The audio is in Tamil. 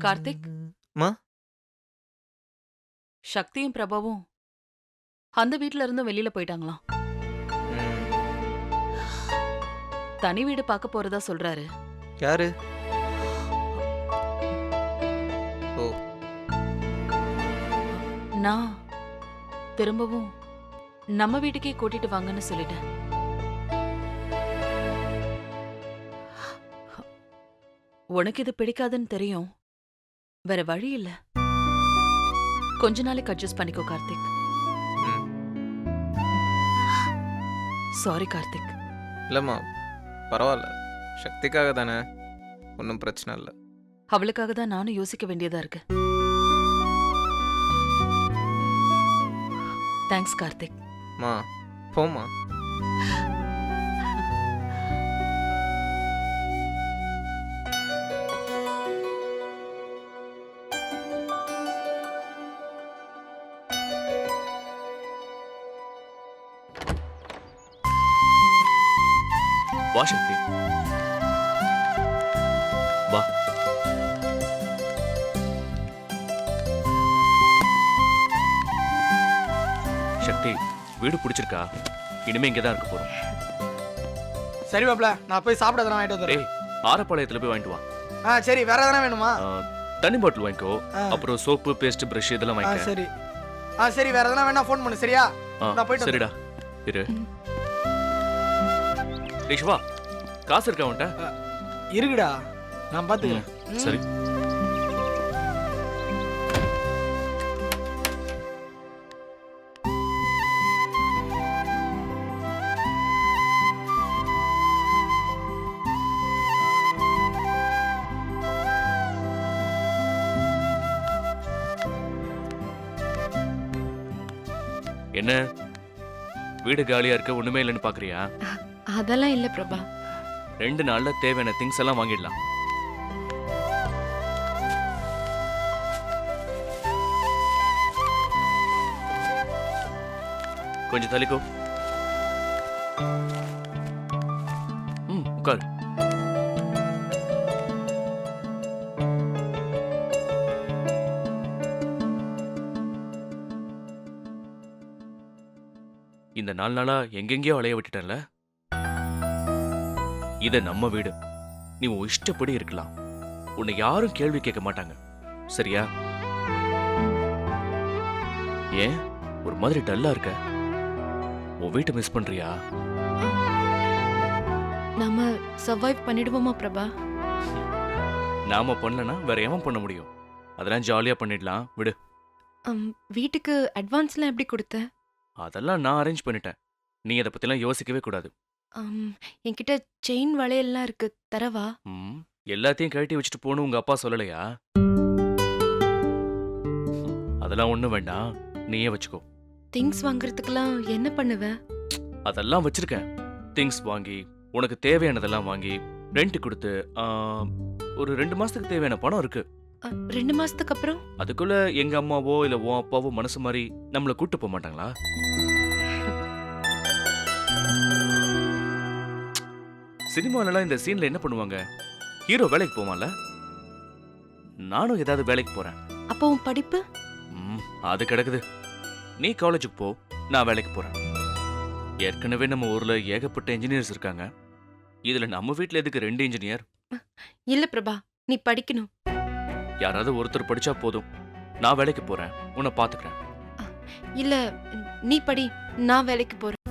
கார்த்திக், மா சக்தியும் பிரபாவும் அந்த வீட்ல இருந்து வெளியில போயிட்டாங்களாம். ம், தனி வீடு பார்க்க போறதா சொல்றாரு. யாரு? ஓ நான் திரும்பவும் நம்ம வீட்டுக்கே கூட்டிட்டு வாங்கன்னு சொல்லிட்டேன். உனக்கு இது பிடிக்காதுன்னு தெரியும். வேற வழி இல்ல. கொஞ்ச நாளைக்கு அட்ஜஸ்ட் பண்ணிக்கோ கார்த்திக். ம், சாரி கார்த்திக். இல்லைம்மா பரவாயில்ல, சக்திக்காக தானே, ஒன்றும் பிரச்சனை இல்லை. அவளுக்காக தான் நானும் யோசிக்க வேண்டியதா இருக்கு. தேங்க்ஸ் கார்த்திக். மா போம்மா. வா சக்தி, வா. சக்தி, வீடு பிடிச்சிருக்கா? இனிமே இங்கதான் இருக்க போறோம். சரி மாப்ள, நான் போய் சாப்பிட எதனா வாங்கிட்டு வந்துடுறேன். டேய், ஆரப்பாளையத்துல போய் வாங்கிட்டு வா. சரி, வேற எதனா வேணுமா? தண்ணி பாட்டில் வாங்கிக்கோ. ஆ. அப்புறம் சோப்பு, பேஸ்ட், பிரஷ் இதெல்லாம் வாங்கிக்க. சரி. சரி, வேற எதனா வேணா ஃபோன் பண்ணு, சரியா? நான் போயிட்டு சரிடா, இரு. டேய் சிவா, காசு இருக்கா உன்கிட்ட? இருக்குடா, நான் பாத்துக்கிறேன். சரி. என்ன வீடு காலியா இருக்க, ஒண்ணுமே இல்லைன்னு பாக்குறியா? அதெல்லாம் இல்ல பிரபா. 2 நாள்ல தேவையான திங்ஸ் எல்லாம் வாங்கிடலாம். கொஞ்சம் தள்ளிக்கோ. உட்காரு. இந்த 4 நாளா எங்கெங்கேயோ அலைய விட்டுட்டேன்ல. இது நம்ம வீடு, நீ உன் இஷ்டப்படி இருக்கலாம். உன்னை யாரும் கேள்வி கேட்க மாட்டாங்க, சரியா? ஏன் ஒரு மாதிரி டல்லா இருக்க? உன் வீட்டை மிஸ் பண்றியா? நாம சர்வைவ் பண்ணிடுவோமா பிரபா? நாம பண்ணலனா வேற எவன் பண்ண முடியும்? அதெல்லாம் ஜாலியா பண்ணிடலாம், விடு. வீட்டுக்கு அட்வான்ஸ்லாம் எப்படி கொடுத்த? அதெல்லாம் நான் அரேஞ்ச் பண்ணிட்டேன். நீ அதை பத்திலாம் யோசிக்கவே கூடாது. என்கிட்ட செயின் வளையல்லாம் இருக்கு, தரவா? எல்லாத்தையும் கழட்டி வச்சுட்டு போன்னு உங்க அப்பா சொல்லலையா? அதெல்லாம் ஒண்ணும் வேண்டாம், நீயே வச்சுக்கோ. திங்ஸ் வாங்குறதுக்கெல்லாம் என்ன பண்ணுவ? அதெல்லாம் வச்சிருக்கேன். திங்ஸ் வாங்கி, உனக்கு தேவையானதெல்லாம் வாங்கி, ரெண்ட் கொடுத்து, ஒரு 2 மாசத்துக்கு தேவையான பணம் இருக்கு. 2 மாசத்துக்கு அப்புறம்? அதுக்குள்ள எங்க அம்மாவோ இல்ல உன் அப்பாவோ மனசு மாதிரி நம்மள கூட்டு போக மாட்டாங்களா? சினிமாலலாம் இந்த சீன்ல என்ன பண்ணுவாங்க? ஹீரோ வேலைக்கு போவான்ல, நானும் ஏதாவது வேலைக்கு போறேன். அப்போ உன் படிப்பு? அது கிடக்குது. நீ காலேஜுக்கு போ, நான் வேலைக்கு போறேன். ஏற்கனவே நம்ம ஊர்ல ஏகப்பட்ட இன்ஜினியர்ஸ் இருக்காங்க. இதுல நம்ம வீட்ல எதுக்கு 2 இன்ஜினியர்? இல்ல பிரபா, நீ படிக்கணும். யாராவது ஒருத்தர் படிச்சா போதும். நான் வேலைக்கு போறேன், உன்னை பாத்துக்கிறேன். இல்ல, நீ படி, நான் வேலைக்கு போறேன்.